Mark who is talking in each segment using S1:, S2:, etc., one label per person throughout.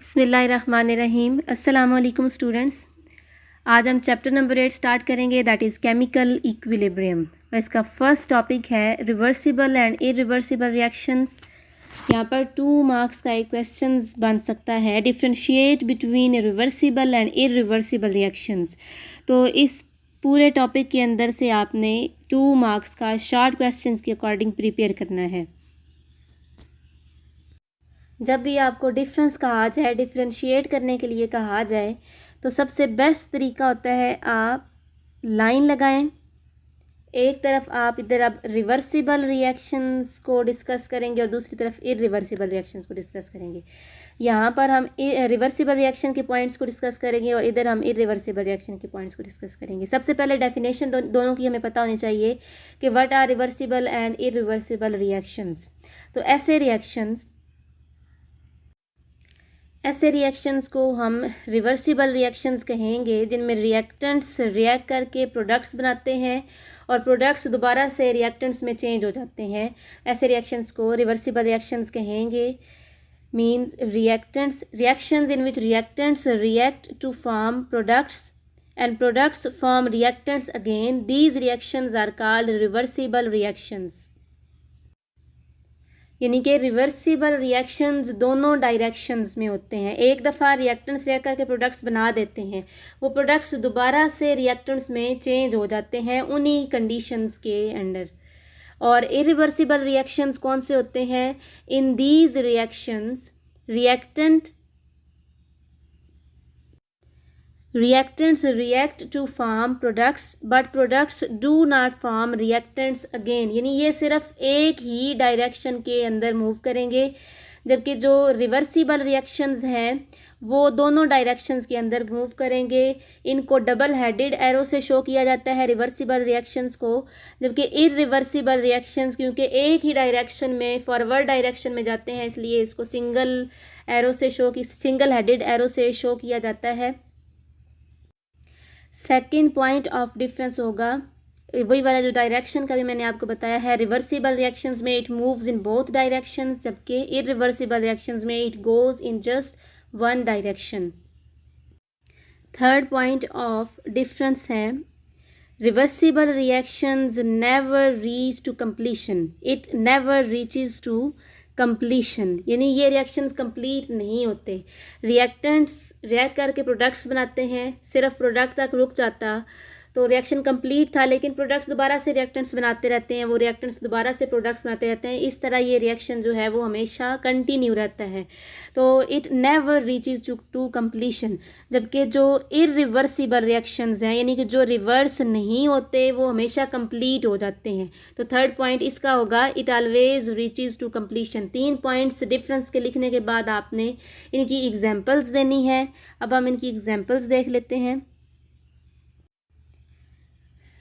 S1: बिस्मिल्लाहिर्रहमानिर्रहीम। अस्सलामुअलैकुम स्टूडेंट्स। आज हम चैप्टर नंबर 8 स्टार्ट करेंगे, दैट इज़ केमिकल इक्विलिब्रियम। और इसका फर्स्ट टॉपिक है रिवर्सिबल एंड इरिवर्सिबल रिएक्शंस। यहाँ पर 2 मार्क्स का एक क्वेश्चन बन सकता है, differentiate between reversible and irreversible reactions. तो इस पूरे टॉपिक के अंदर से आपने 2 मार्क्स का शॉर्ट क्वेश्चंस के अकॉर्डिंग प्रिपेयर करना है। जब भी आपको डिफरेंस कहा जाए, डिफ्रेंशिएट करने के लिए कहा जाए, तो सबसे बेस्ट तरीका होता है आप लाइन लगाएं। एक तरफ आप इधर अब रिवर्सिबल रिएक्शंस को डिस्कस करेंगे और दूसरी तरफ इरिवर्सिबल रिएक्शंस को डिस्कस करेंगे। यहाँ पर हम रिवर्सिबल रिएक्शन के पॉइंट्स को डिस्कस करेंगे और इधर हम इरिवर्सिबल रिएक्शन के पॉइंट्स को डिस्कस करेंगे। सबसे पहले डेफिनेशन दोनों की हमें पता होनी चाहिए कि what are reversible and irreversible reactions. तो ऐसे रिएक्शंस को हम रिवर्सिबल रिएक्शंस कहेंगे, जिनमें रिएक्टेंट्स रिएक्ट करके प्रोडक्ट्स बनाते हैं और प्रोडक्ट्स दोबारा से रिएक्टेंट्स में चेंज हो जाते हैं। ऐसे रिएक्शंस को रिवर्सिबल रिएक्शंस कहेंगे। Means reactions in which reactants react to form products and products form reactants again. These reactions are called reversible reactions. यानी कि रिवर्सिबल रिएक्शंस दोनों डायरेक्शंस में होते हैं। एक दफ़ा रिएक्टेंट्स रिएक्ट करके प्रोडक्ट्स बना देते हैं, वो प्रोडक्ट्स दोबारा से रिएक्टेंट्स में चेंज हो जाते हैं उन्हीं कंडीशंस के अंडर। और इरिवर्सिबल रिएक्शंस कौन से होते हैं? In these reactions reactants react to form products but products do not form reactants again। यानी ये सिर्फ एक ही डायरेक्शन के अंदर मूव करेंगे, जबकि जो रिवर्सिबल रिएक्शंस हैं वो दोनों डायरेक्शंस के अंदर मूव करेंगे। इनको डबल हेडेड एरो से शो किया जाता है रिवर्सिबल रिएक्शंस को, जबकि इरिवर्सिबल रिएक्शंस क्योंकि एक ही डायरेक्शन में फॉरवर्ड डायरेक्शन में जाते हैं, इसलिए इसको सिंगल हेडेड एरो से शो किया जाता है। सेकेंड पॉइंट ऑफ डिफरेंस होगा वही वाला जो डायरेक्शन का भी मैंने आपको बताया है। रिवर्सिबल रिएक्शंस में it moves in both directions, जबकि इरिवर्सिबल रिएक्शंस में it goes in just one direction. Third point of difference है reversible reactions never reach to completion. It never reaches to completion, यानी ये रिएक्शंस कंप्लीट नहीं होते। Reactants react करके products बनाते हैं, सिर्फ प्रोडक्ट तक रुक जाता तो रिएक्शन कंप्लीट था, लेकिन प्रोडक्ट्स दोबारा से रिएक्टेंट्स बनाते रहते हैं, वो रिएक्टेंट्स दोबारा से प्रोडक्ट्स बनाते रहते हैं। इस तरह ये रिएक्शन जो है वो हमेशा कंटिन्यू रहता है। तो it never reaches to completion. जबकि जो इरिवर्सिबल रिएक्शंस हैं, यानी कि जो रिवर्स नहीं होते, वो हमेशा कंप्लीट हो जाते हैं। तो थर्ड पॉइंट इसका होगा it always reaches to completion. 3 points difference के लिखने के बाद आपने इनकी एग्जाम्पल्स देनी है। अब हम इनकी एग्जाम्पल्स देख लेते हैं।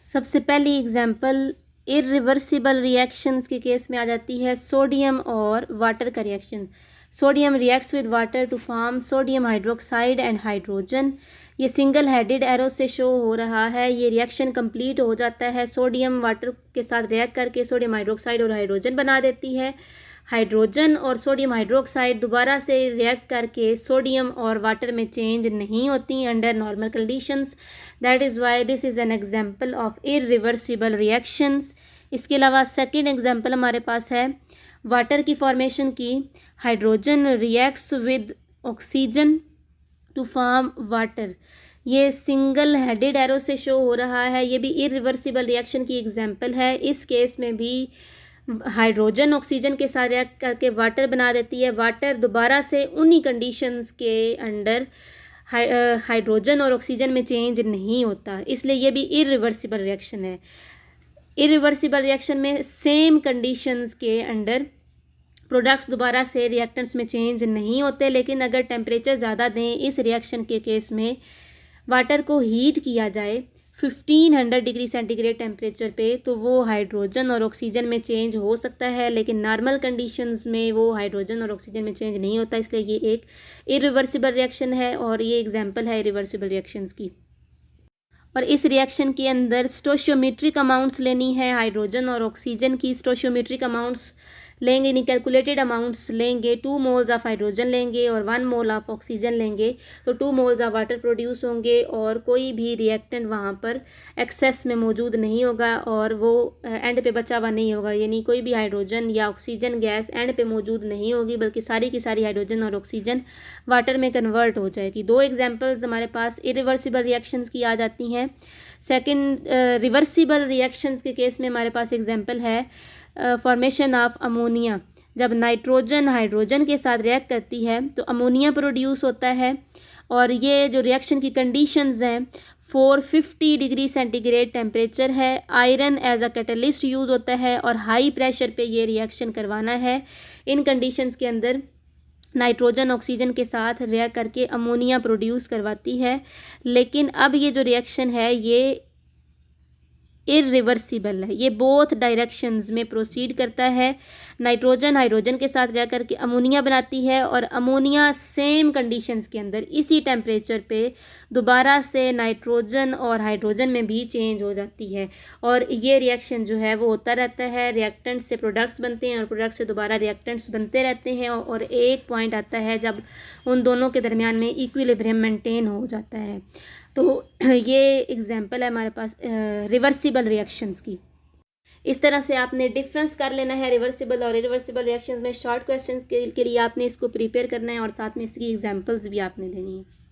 S1: सबसे पहली एग्जाम्पल इरिवर्सिबल रिएक्शंस के केस में आ जाती है सोडियम और वाटर का reaction. Sodium reacts with water to form sodium hydroxide and hydrogen. ये सिंगल हेडेड एरो से शो हो रहा है। ये रिएक्शन कंप्लीट हो जाता है, सोडियम वाटर के साथ रिएक्ट करके सोडियम हाइड्रोक्साइड और हाइड्रोजन बना देती है। हाइड्रोजन और सोडियम हाइड्रोक्साइड दोबारा से रिएक्ट करके सोडियम और वाटर में चेंज नहीं होती under normal conditions. That is why this is an example of irreversible reactions. इसके अलावा सेकंड एग्जांपल हमारे पास है वाटर की फॉर्मेशन की। Hydrogen reacts with oxygen to form water. ये सिंगल हेडेड एरो से शो हो रहा है, ये भी इरिवर्सिबल रिएक्शन की एग्जांपल है। इस केस में भी हाइड्रोजन ऑक्सीजन के साथ रिएक्ट करके वाटर बना देती है। वाटर दोबारा से उन्हीं कंडीशंस के अंडर हाइड्रोजन और ऑक्सीजन में चेंज नहीं होता, इसलिए ये भी इरिवर्सिबल रिएक्शन है। इरिवर्सिबल रिएक्शन में सेम कंडीशंस के अंडर प्रोडक्ट्स दोबारा से रिएक्टेंट्स में चेंज नहीं होते, लेकिन अगर टेम्परेचर ज़्यादा दें इस रिएक्शन के केस में, वाटर को हीट किया जाए 1500 डिग्री सेंटीग्रेड टेम्परेचर पे, तो वो हाइड्रोजन और ऑक्सीजन में चेंज हो सकता है, लेकिन नॉर्मल कंडीशंस में वो हाइड्रोजन और ऑक्सीजन में चेंज नहीं होता। इसलिए ये एक इरिवर्सिबल रिएक्शन है और ये एग्जांपल है इरिवर्सिबल रिएक्शंस की। और इस रिएक्शन के अंदर स्टोशियोमेट्रिक अमाउंट्स लेनी है हाइड्रोजन और ऑक्सीजन की। स्टोशियोमेट्रिक अमाउंट्स लेंगे, यानी कैलकुलेटेड अमाउंट्स लेंगे, 2 मोल्स ऑफ हाइड्रोजन लेंगे और 1 मोल ऑफ ऑक्सीजन लेंगे, तो 2 मोल्स ऑफ वाटर प्रोड्यूस होंगे और कोई भी रिएक्टेंट वहाँ पर एक्सेस में मौजूद नहीं होगा और वो एंड पे बचा हुआ नहीं होगा, यानी कोई भी हाइड्रोजन या ऑक्सीजन गैस एंड पे मौजूद नहीं होगी, बल्कि सारी की सारी हाइड्रोजन और ऑक्सीजन वाटर में कन्वर्ट हो जाएगी। 2 एग्जांपल्स हमारे पास इरिवर्सिबल रिएक्शंस की आ जाती हैं। सेकंड, रिवर्सिबल रिएक्शंस के केस में हमारे पास एग्जांपल है फॉर्मेशन ऑफ अमोनिया। जब नाइट्रोजन हाइड्रोजन के साथ रिएक्ट करती है तो अमोनिया प्रोड्यूस होता है और ये जो रिएक्शन की कंडीशंस हैं 450 डिग्री सेंटीग्रेड टेम्परेचर है, iron as a catalyst use होता है और हाई प्रेशर पे ये रिएक्शन करवाना है। इन कंडीशंस के अंदर नाइट्रोजन ऑक्सीजन के साथ रिएक्ट करके अमोनिया प्रोड्यूस करवाती है, लेकिन अब ये जो रिएक्शन है ये इरिवर्सिबल है, ये बोथ डायरेक्शंस में प्रोसीड करता है। नाइट्रोजन हाइड्रोजन के साथ रह करके अमोनिया बनाती है और अमोनिया सेम कंडीशंस के अंदर इसी टेम्परेचर पे दोबारा से नाइट्रोजन और हाइड्रोजन में भी चेंज हो जाती है और ये रिएक्शन जो है वो होता रहता है। रिएक्टेंट से प्रोडक्ट्स बनते हैं और प्रोडक्ट से दोबारा रिएक्टेंट्स बनते रहते हैं और एक पॉइंट आता है जब उन दोनों के दरमियान में इक्विलिब्रियम मेंटेन हो जाता है। तो ये एग्जांपल है हमारे पास रिवर्सिबल रिएक्शंस की। इस तरह से आपने डिफरेंस कर लेना है रिवर्सिबल और इरिवर्सिबल रिएक्शंस में। शॉर्ट क्वेश्चंस के लिए आपने इसको प्रिपेयर करना है और साथ में इसकी एग्जांपल्स भी आपने देनी है।